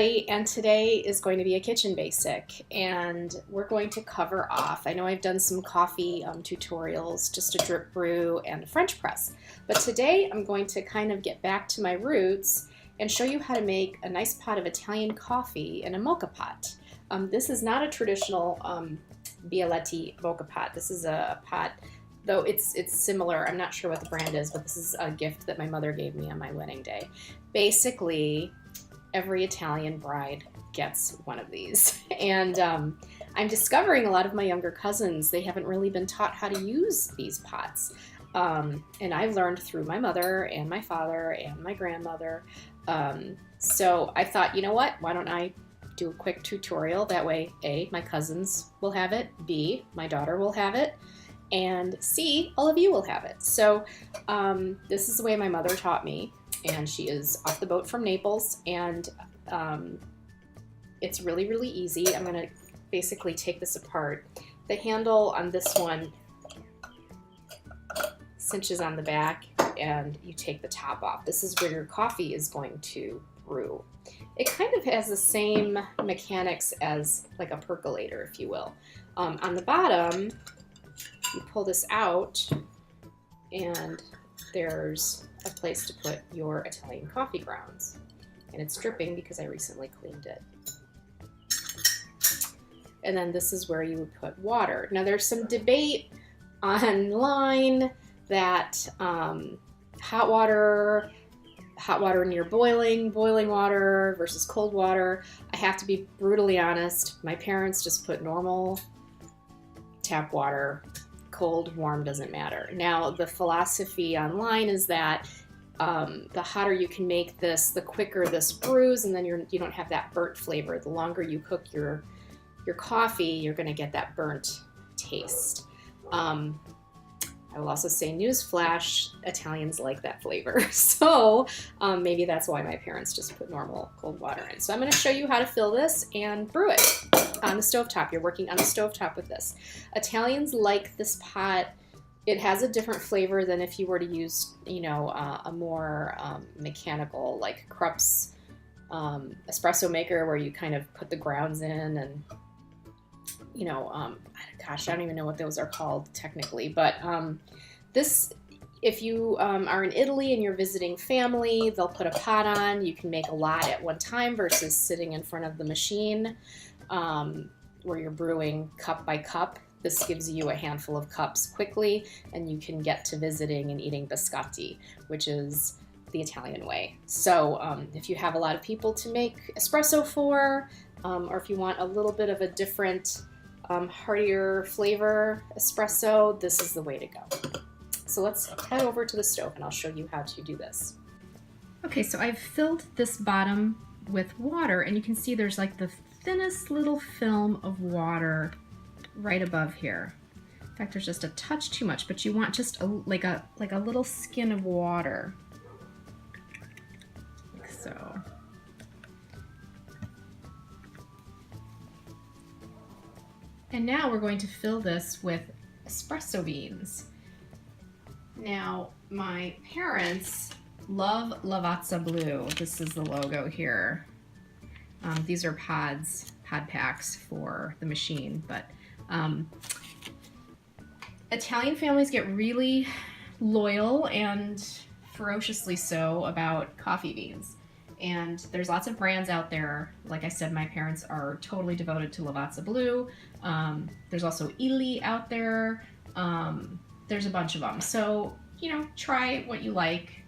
everybody, and today is going to be a kitchen basic, and we're going to cover off. I know I've done some coffee tutorials, just a drip brew and a French press, but today I'm going to kind of get back to my roots and show you how to make a nice pot of Italian coffee in a Moka pot. This is not a traditional Bialetti Moka pot. This is a pot, though it's similar. I'm not sure what the brand is, but this is a gift that my mother gave me on my wedding day. Basically, every Italian bride gets one of these. And I'm discovering a lot of my younger cousins, they haven't really been taught how to use these pots. And I've learned through my mother and my father and my grandmother. So I thought, you know what, why don't I do a quick tutorial? That way, A, my cousins will have it, B, my daughter will have it, and C, all of you will have it. So this is the way my mother taught me. And she is off the boat from Naples, and it's really, really easy. I'm going to basically take this apart. The handle on this one cinches on the back, and you take the top off. This is where your coffee is going to brew. It kind of has the same mechanics as like a percolator, if you will. On the bottom, you pull this out, and there's a place to put your Italian coffee grounds. And it's dripping because I recently cleaned it. And then this is where you would put water. Now there's some debate online that hot water near boiling water versus cold water. I have to be brutally honest, my parents just put normal tap water. Cold, warm, doesn't matter. Now, the philosophy online is that the hotter you can make this, the quicker this brews, and then you don't have that burnt flavor. The longer you cook your coffee, you're going to get that burnt taste. I will also say, newsflash, Italians like that flavor. So maybe that's why my parents just put normal cold water in. So I'm going to show you how to fill this and brew it on the stovetop. You're working on the stovetop with this. Italians like this pot. It has a different flavor than if you were to use, you know, a more mechanical, like Krupp's espresso maker, where you kind of put the grounds in and, you know, gosh, I don't even know what those are called technically, but this, if you are in Italy and you're visiting family, they'll put a pot on. You can make a lot at one time versus sitting in front of the machine where you're brewing cup by cup. This gives you a handful of cups quickly, and you can get to visiting and eating biscotti, which is the Italian way. So if you have a lot of people to make espresso for, or if you want a little bit of a different heartier flavor espresso, this is the way to go. So let's head over to the stove and I'll show you how to do this. Okay, so I've filled this bottom with water, and you can see there's like the thinnest little film of water right above here. In fact, there's just a touch too much, but you want just like a little skin of water, like so. And now we're going to fill this with espresso beans. Now, my parents love Lavazza Blue. This is the logo here. These are pod packs for the machine, but Italian families get really loyal and ferociously so about coffee beans. And there's lots of brands out there. Like I said, my parents are totally devoted to Lavazza Blue. There's also Illy out there. There's a bunch of them. So, you know, try what you like.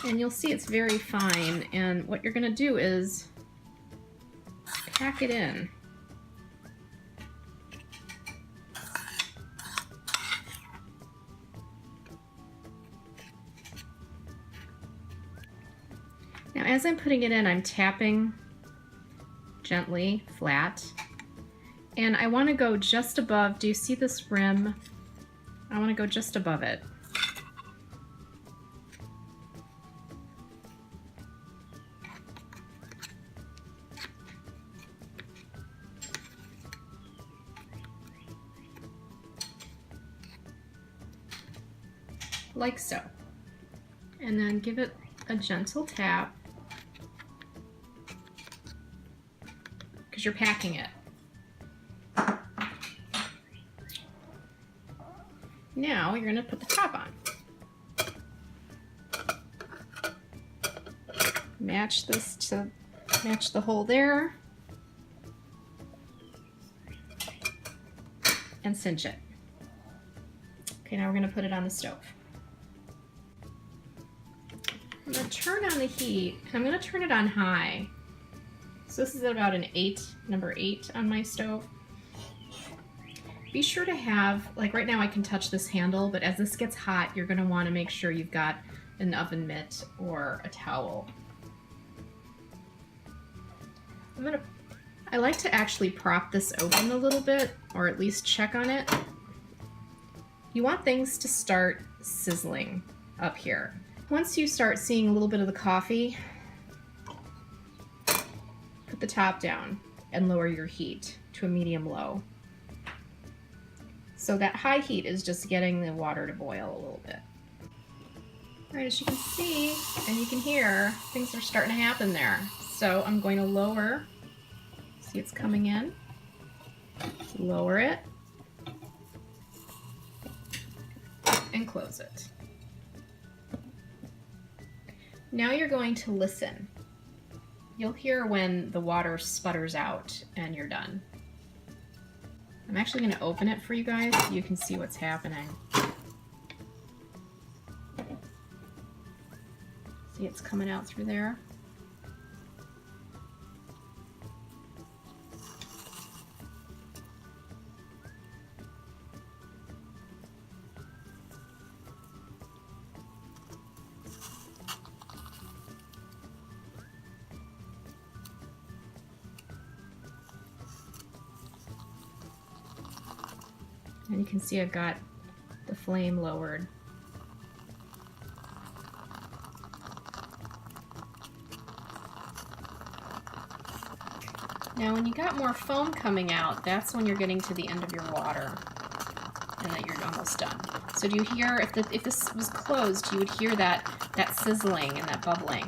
And you'll see it's very fine. And what you're gonna do is pack it in. Now, as I'm putting it in, I'm tapping gently, flat. And I want to go just above, do you see this rim? I want to go just above it. Like so. And then give it a gentle tap. because you're packing it. Now you're going to put the top on. Match this to match the hole there. And cinch it. Okay, now we're going to put it on the stove. I'm going to turn on the heat, and I'm going to turn it on high. So this is about an 8, number 8 on my stove. Be sure to have, like right now I can touch this handle, but as this gets hot, you're going to want to make sure you've got an oven mitt or a towel. I like to actually prop this open a little bit, or at least check on it. You want things to start sizzling up here. Once you start seeing a little bit of the coffee, put the top down and lower your heat to a medium-low. So that high heat is just getting the water to boil a little bit. All right, as you can see and you can hear, things are starting to happen there. So I'm going to lower, see it's coming in, lower it, and close it. Now you're going to listen. You'll hear when the water sputters out and you're done. I'm actually going to open it for you guys so you can see what's happening. See, it's coming out through there. And you can see I've got the flame lowered. Now when you got more foam coming out, that's when you're getting to the end of your water and that you're almost done. So do you hear, if this was closed, you would hear that sizzling and that bubbling.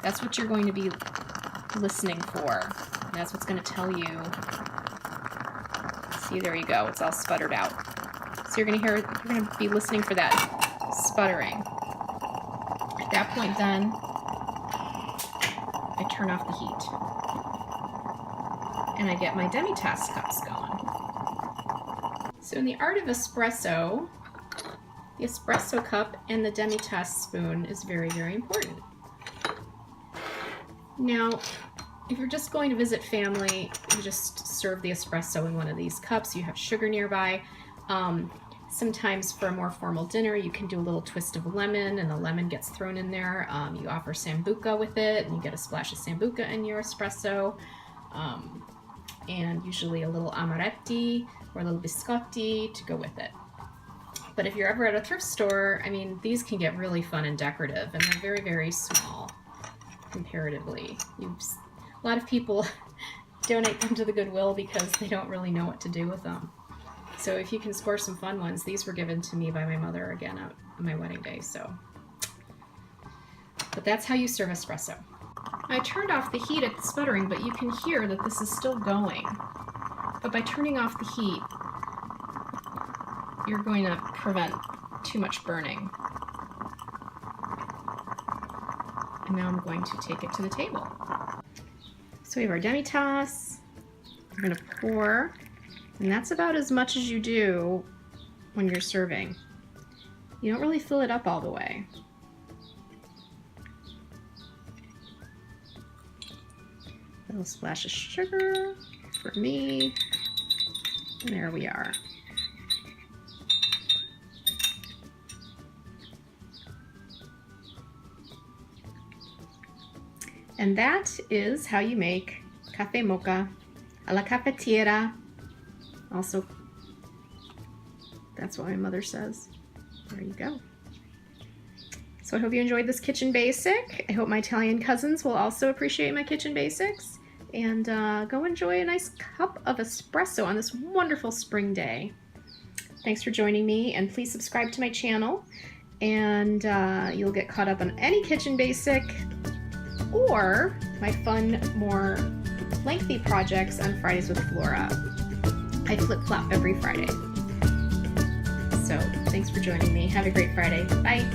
That's what you're going to be listening for. And that's what's going to tell you. See, there you go, it's all sputtered out. So you're going to be listening for that sputtering. At that point then, I turn off the heat. And I get my demi-tasse cups going. So in the art of espresso, the espresso cup and the demi-tasse spoon is very, very important. Now, if you're just going to visit family, you just serve the espresso in one of these cups. You have sugar nearby. Sometimes for a more formal dinner, you can do a little twist of lemon, and the lemon gets thrown in there. You offer sambuca with it, and you get a splash of sambuca in your espresso. And usually a little amaretti or a little biscotti to go with it. But if you're ever at a thrift store, I mean, these can get really fun and decorative, and they're very, very small comparatively. A lot of people donate them to the Goodwill because they don't really know what to do with them. So if you can score some fun ones, these were given to me by my mother again on my wedding day. But that's how you serve espresso. I turned off the heat at the sputtering, but you can hear that this is still going. But by turning off the heat, you're going to prevent too much burning. And now I'm going to take it to the table. So we have our demi-tasse. We're going to pour, and that's about as much as you do when you're serving. You don't really fill it up all the way. A little splash of sugar for me. And there we are. And that is how you make cafe mocha a la cafetiera. Also, that's what my mother says. There you go. So I hope you enjoyed this kitchen basic. I hope my Italian cousins will also appreciate my kitchen basics. And go enjoy a nice cup of espresso on this wonderful spring day. Thanks for joining me, and please subscribe to my channel, and you'll get caught up on any kitchen basic or my fun, more lengthy projects on Fridays with Flora. I flip-flop every Friday. So thanks for joining me. Have a great Friday. Bye.